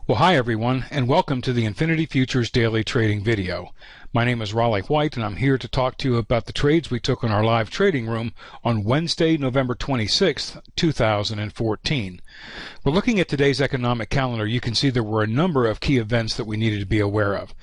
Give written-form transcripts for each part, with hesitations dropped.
Well, hi everyone, and welcome to the Infinity Futures Daily Trading video. My name is Raleigh White, and I'm here to talk to you about the trades we took in our live trading room on Wednesday, November 26th, 2014. We're looking at today's economic calendar. You can see there were a number of key events that we needed to be aware of.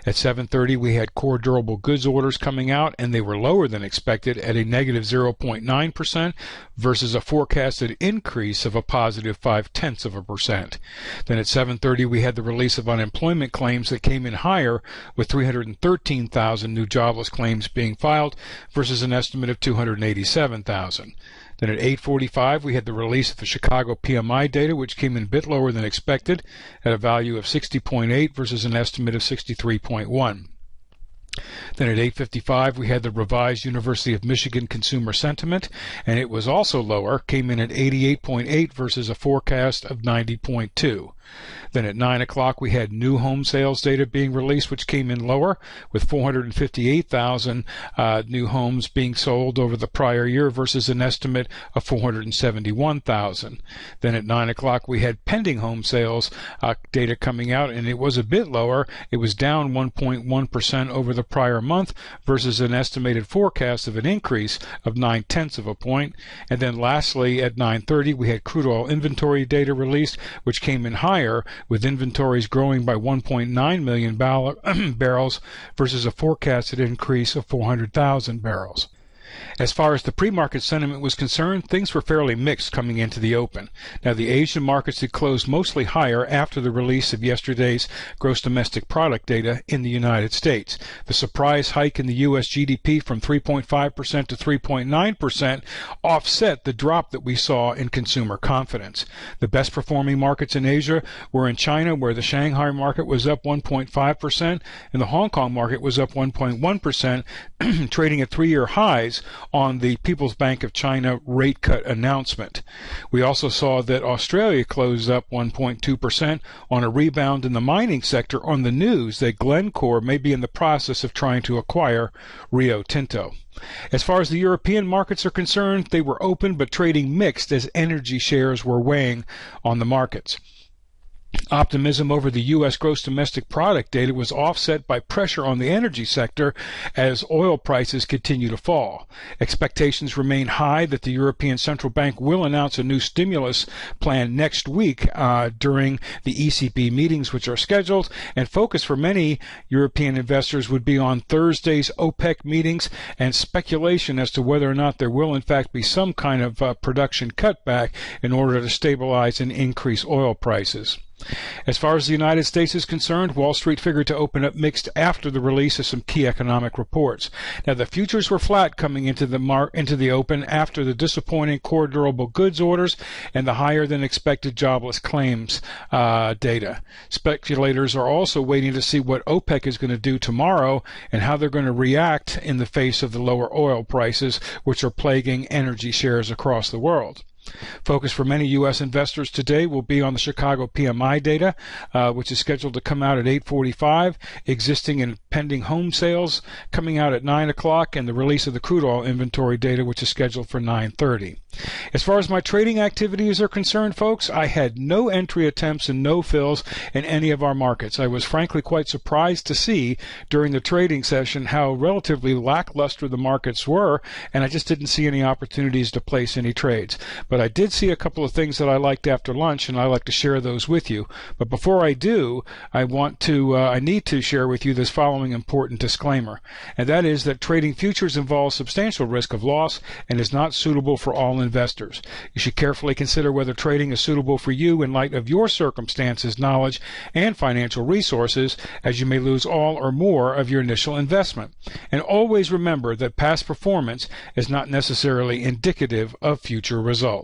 At 7:30, we had core durable goods orders coming out, and they were lower than expected at a negative 0.9% versus a forecasted increase of a positive 0.5%. Then at 7:30, we had the release of unemployment claims that came in higher, with 313,000 new jobless claims being filed versus an estimate of 287,000. Then at 8:45, we had the release of the Chicago PMI data, which came in a bit lower than expected at a value of 60.8 versus an estimate of 63.1. Then at 8:55, we had the revised University of Michigan consumer sentiment, and it was also lower, came in at 88.8 versus a forecast of 90.2. Then at 9 o'clock, we had new home sales data being released, which came in lower, with 458,000 new homes being sold over the prior year versus an estimate of 471,000. Then at 9 o'clock, we had pending home sales data coming out, and it was a bit lower. It was down 1.1% over the prior month versus an estimated forecast of an increase of 0.9 points. And then lastly, at 9:30, we had crude oil inventory data released, which came in higher, with inventories growing by 1.9 million barrels versus a forecasted increase of 400,000 barrels. As far as the pre-market sentiment was concerned, things were fairly mixed coming into the open. Now, the Asian markets had closed mostly higher after the release of yesterday's gross domestic product data in the United States. The surprise hike in the U.S. GDP from 3.5% to 3.9% offset the drop that we saw in consumer confidence. The best performing markets in Asia were in China, where the Shanghai market was up 1.5% and the Hong Kong market was up 1.1%, trading at three-year highs on the People's Bank of China rate cut announcement. We also saw that Australia closed up 1.2% on a rebound in the mining sector on the news that Glencore may be in the process of trying to acquire Rio Tinto. As far as the European markets are concerned, they were open but trading mixed as energy shares were weighing on the markets. Optimism over the U.S. gross domestic product data was offset by pressure on the energy sector as oil prices continue to fall. Expectations remain high that the European Central Bank will announce a new stimulus plan next week during the ECB meetings, which are scheduled, and focus for many European investors would be on Thursday's OPEC meetings and speculation as to whether or not there will in fact be some kind of production cutback in order to stabilize and increase oil prices. As far as the United States is concerned, Wall Street figured to open up mixed after the release of some key economic reports. Now, the futures were flat coming into the open after the disappointing core durable goods orders and the higher than expected jobless claims data. Speculators are also waiting to see what OPEC is going to do tomorrow and how they're going to react in the face of the lower oil prices, which are plaguing energy shares across the world. Focus for many U.S. investors today will be on the Chicago PMI data, which is scheduled to come out at 8:45, existing and pending home sales coming out at 9 o'clock, and the release of the crude oil inventory data, which is scheduled for 9:30. As far as my trading activities are concerned, folks, I had no entry attempts and no fills in any of our markets. I was frankly quite surprised to see during the trading session how relatively lackluster the markets were, and I just didn't see any opportunities to place any trades. But I did see a couple of things that I liked after lunch, and I like to share those with you. But before I do, I need to share with you this following important disclaimer, and that is that trading futures involves substantial risk of loss and is not suitable for all investors. You should carefully consider whether trading is suitable for you in light of your circumstances, knowledge, and financial resources, as you may lose all or more of your initial investment. And always remember that past performance is not necessarily indicative of future results.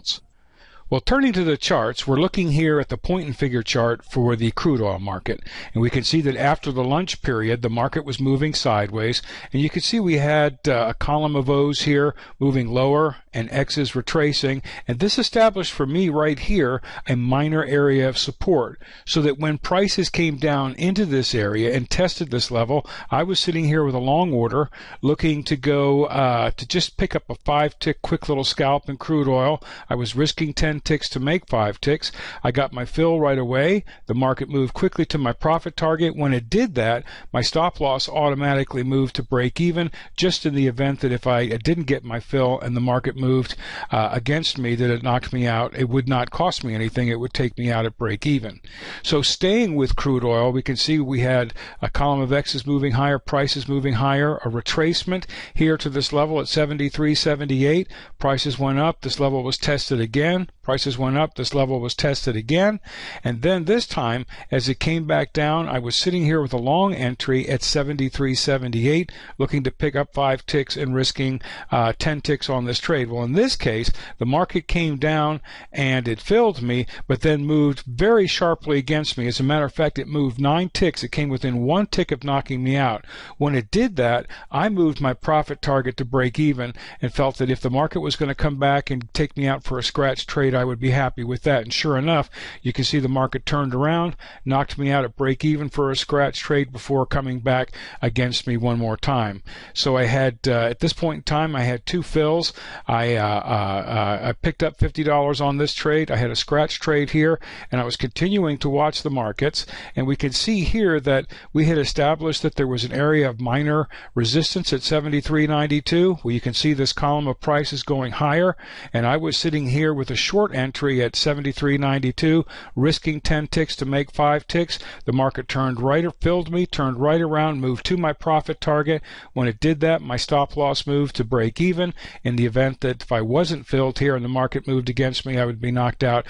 Well, turning to the charts, we're looking here at the point and figure chart for the crude oil market. And we can see that after the lunch period, the market was moving sideways. And you can see we had a column of O's here moving lower and X's retracing. And this established for me right here a minor area of support, so that when prices came down into this area and tested this level, I was sitting here with a long order looking to go to just pick up a 5-tick quick little scalp in crude oil. I was risking 10 10 ticks to make 5 ticks. I got my fill right away. The market moved quickly to my profit target. When it did that, my stop loss automatically moved to break even, just in the event that if I didn't get my fill and the market moved against me, that it knocked me out. It would not cost me anything. It would take me out at break even. So staying with crude oil, we can see we had a column of X's moving higher, prices moving higher, a retracement here to this level at 73.78. Prices went up. This level was tested again. Prices went up. This level was tested again. And then this time, as it came back down, I was sitting here with a long entry at 73.78, looking to pick up 5 ticks and risking 10 ticks on this trade. Well, in this case, the market came down and it filled me, but then moved very sharply against me. As a matter of fact, it moved 9 ticks. It came within 1 tick of knocking me out. When it did that, I moved my profit target to break even and felt that if the market was going to come back and take me out for a scratch trade, I would be happy with that. And sure enough, you can see the market turned around, knocked me out at break even for a scratch trade before coming back against me one more time. So I had, at this point in time, I had 2 fills. I picked up $50 on this trade. I had a scratch trade here, and I was continuing to watch the markets. And we can see here that we had established that there was an area of minor resistance at 73.92. Well, you can see this column of prices going higher, and I was sitting here with a short entry at 73.92, risking 10 ticks to make 5 ticks. The market turned right, filled me, turned right around, moved to my profit target. When it did that, my stop loss moved to break even. In the event that if I wasn't filled here and the market moved against me, I would be knocked out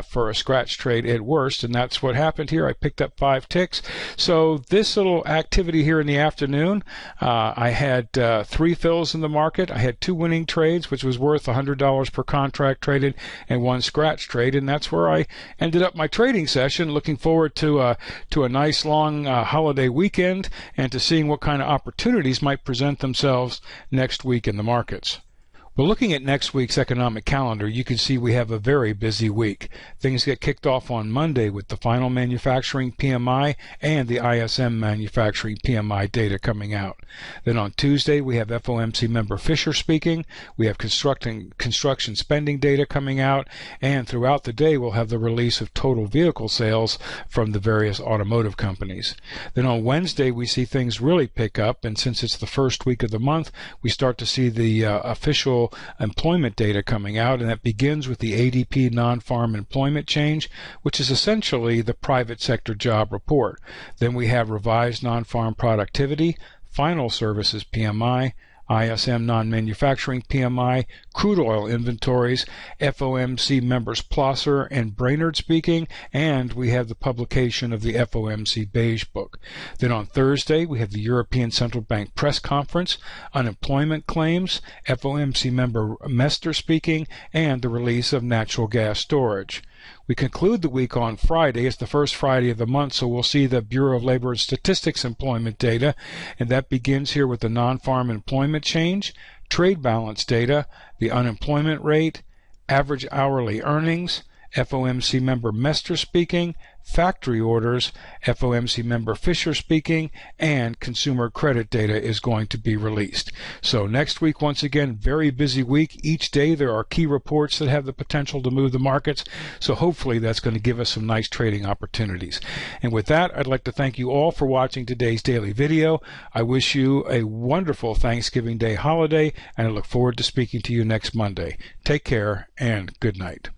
for a scratch trade at worst, and that's what happened here. I picked up 5 ticks. So this little activity here in the afternoon, I had 3 fills in the market. I had 2 winning trades, which was worth $100 per contract traded, and 1 scratch trade, and that's where I ended up my trading session. Looking forward to a nice long holiday weekend and to seeing what kind of opportunities might present themselves next week in the markets. Well, looking at next week's economic calendar, you can see we have a very busy week. Things get kicked off on Monday with the final manufacturing PMI and the ISM manufacturing PMI data coming out. Then on Tuesday, we have FOMC member Fisher speaking. We have construction spending data coming out. And throughout the day, we'll have the release of total vehicle sales from the various automotive companies. Then on Wednesday, we see things really pick up. And since it's the first week of the month, we start to see the official employment data coming out, and that begins with the ADP non-farm employment change, which is essentially the private sector job report. Then we have revised non-farm productivity, final services PMI, ISM non-manufacturing PMI, crude oil inventories, FOMC members Plosser and Brainerd speaking, and we have the publication of the FOMC Beige Book. Then on Thursday, we have the European Central Bank press conference, unemployment claims, FOMC member Mester speaking, and the release of natural gas storage. We conclude the week on Friday. It's the first Friday of the month, so we'll see the Bureau of Labor and Statistics employment data, and that begins here with the non-farm employment change, trade balance data, the unemployment rate, average hourly earnings, FOMC member Mester speaking, factory orders, FOMC member Fisher speaking, and consumer credit data is going to be released. So next week, once again, very busy week. Each day there are key reports that have the potential to move the markets, so hopefully that's going to give us some nice trading opportunities. And with that, I'd like to thank you all for watching today's daily video. I wish you a wonderful Thanksgiving Day holiday, and I look forward to speaking to you next Monday. Take care, and good night.